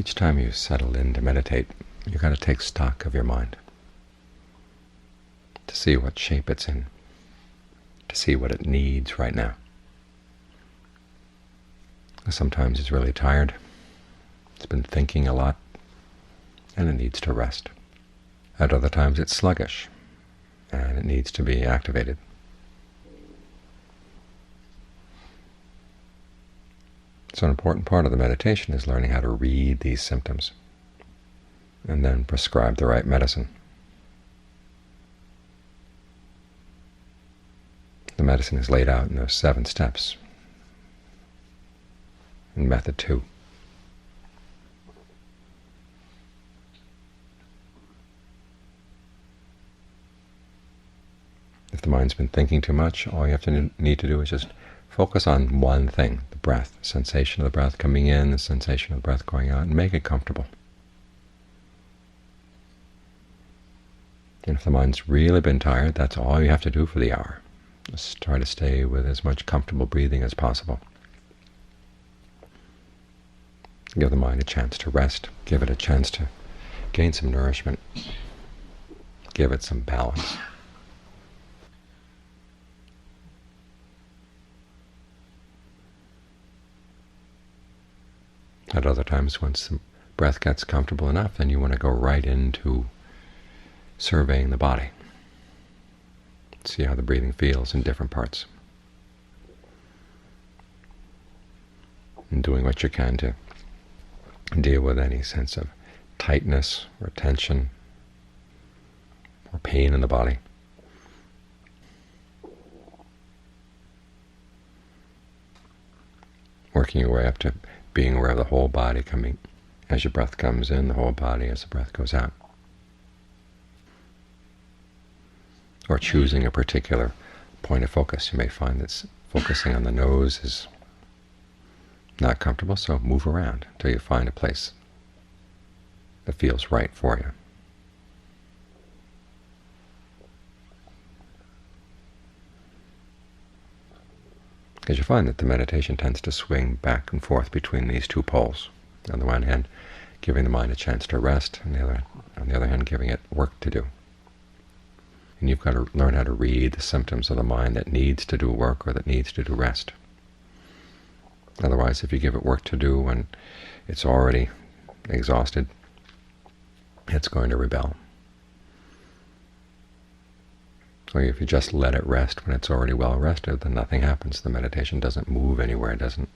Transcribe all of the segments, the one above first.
Each time you settle in to meditate, you've got to take stock of your mind, to see what shape it's in, to see what it needs right now. Sometimes it's really tired, it's been thinking a lot, and it needs to rest. At other times it's sluggish, and it needs to be activated. So an important part of the meditation is learning how to read these symptoms and then prescribe the right medicine. The medicine is laid out in those 7 steps in Method 2. If the mind's been thinking too much, all you have to need to do is just focus on one thing, the breath, sensation of the breath coming in, the sensation of the breath going out, and make it comfortable. And if the mind's really been tired, that's all you have to do for the hour. Just try to stay with as much comfortable breathing as possible. Give the mind a chance to rest, give it a chance to gain some nourishment, give it some balance. At other times, once the breath gets comfortable enough, then you want to go right into surveying the body. See how the breathing feels in different parts, and doing what you can to deal with any sense of tightness or tension or pain in the body. Working your way up to being aware of the whole body coming as your breath comes in, the whole body as the breath goes out. Or choosing a particular point of focus. You may find that focusing on the nose is not comfortable, so move around until you find a place that feels right for you. Because you find that the meditation tends to swing back and forth between these 2 poles. On the one hand, giving the mind a chance to rest, and on the other hand, giving it work to do. And you've got to learn how to read the symptoms of the mind that needs to do work or that needs to do rest. Otherwise, if you give it work to do when it's already exhausted, it's going to rebel. Or if you just let it rest when it's already well rested, then nothing happens. The meditation doesn't move anywhere. It doesn't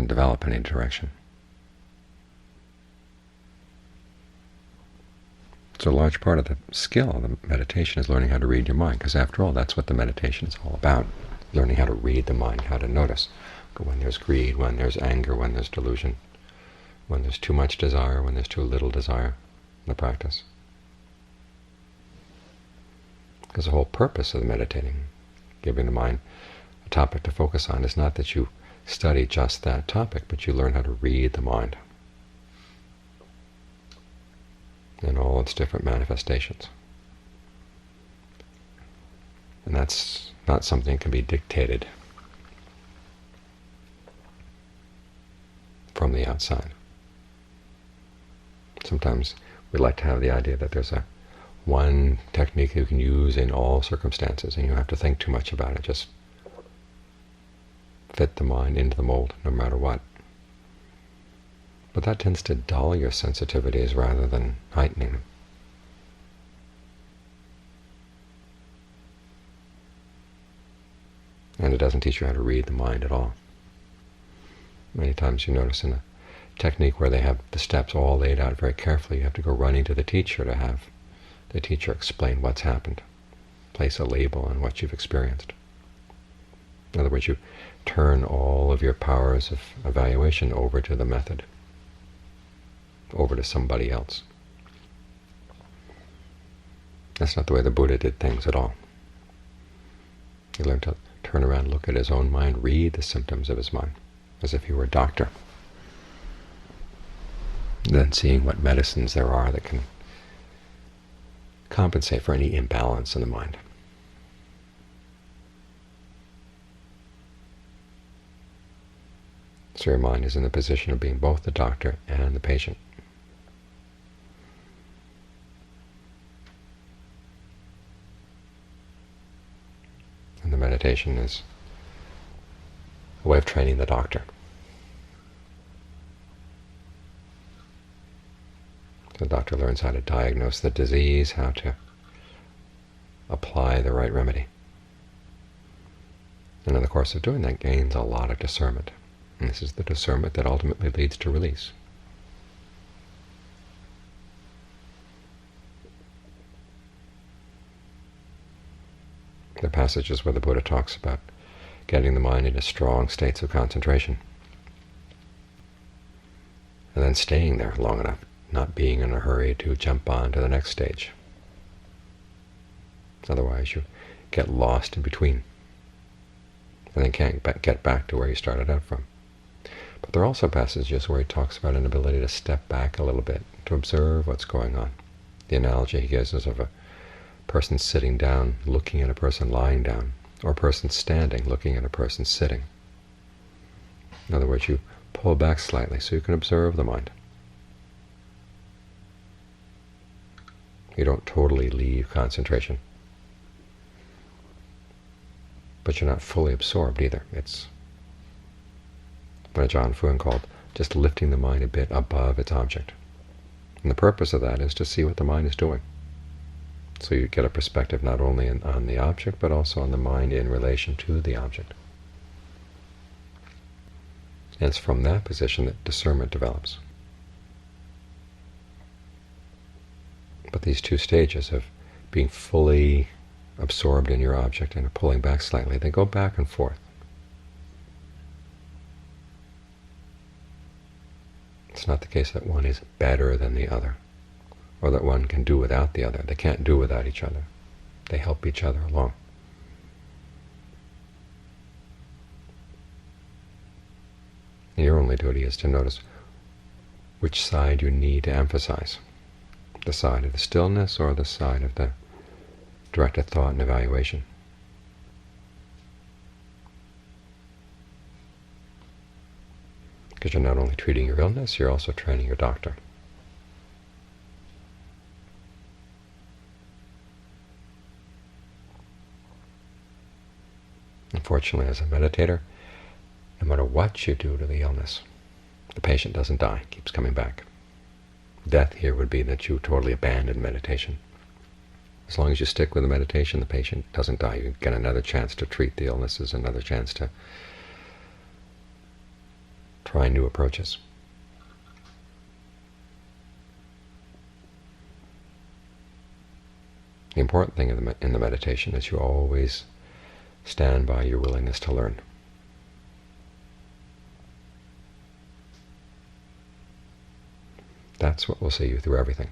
develop any direction. So a large part of the skill of the meditation is learning how to read your mind, because after all, that's what the meditation is all about, learning how to read the mind, how to notice when there's greed, when there's anger, when there's delusion, when there's too much desire, when there's too little desire in the practice. Because the whole purpose of the meditating, giving the mind a topic to focus on, is not that you study just that topic, but you learn how to read the mind in all its different manifestations. And that's not something that can be dictated from the outside. Sometimes we like to have the idea that there's one technique you can use in all circumstances, and you don't have to think too much about it. Just fit the mind into the mold, no matter what. But that tends to dull your sensitivities rather than heightening them. And it doesn't teach you how to read the mind at all. Many times you notice in a technique where they have the steps all laid out very carefully, you have to go running to the teacher to have the teacher explain what's happened, place a label on what you've experienced. In other words, you turn all of your powers of evaluation over to the method, over to somebody else. That's not the way the Buddha did things at all. He learned to turn around, look at his own mind, read the symptoms of his mind, as if he were a doctor. And then seeing what medicines there are that can compensate for any imbalance in the mind. So your mind is in the position of being both the doctor and the patient. And the meditation is a way of training the doctor. The doctor learns how to diagnose the disease, how to apply the right remedy. And in the course of doing that, gains a lot of discernment. And this is the discernment that ultimately leads to release. The passages where the Buddha talks about getting the mind into strong states of concentration, and then staying there long enough, not being in a hurry to jump on to the next stage. Otherwise you get lost in between, and then can't get back to where you started out from. But there are also passages where he talks about an ability to step back a little bit, to observe what's going on. The analogy he gives is of a person sitting down looking at a person lying down, or a person standing looking at a person sitting. In other words, you pull back slightly so you can observe the mind. You don't totally leave concentration, but you're not fully absorbed either. It's what Ajahn Fuang called just lifting the mind a bit above its object. And the purpose of that is to see what the mind is doing. So you get a perspective not only on the object, but also on the mind in relation to the object. And it's from that position that discernment develops. But these two stages of being fully absorbed in your object and pulling back slightly, they go back and forth. It's not the case that one is better than the other, or that one can do without the other. They can't do without each other. They help each other along. And your only duty is to notice which side you need to emphasize, the side of the stillness or the side of the directed thought and evaluation. Because you're not only treating your illness, you're also training your doctor. Unfortunately, as a meditator, no matter what you do to the illness, the patient doesn't die, keeps coming back. Death here would be that you totally abandon meditation. As long as you stick with the meditation, the patient doesn't die. You get another chance to treat the illnesses, another chance to try new approaches. The important thing in the meditation is you always stand by your willingness to learn. That's what will see you through everything.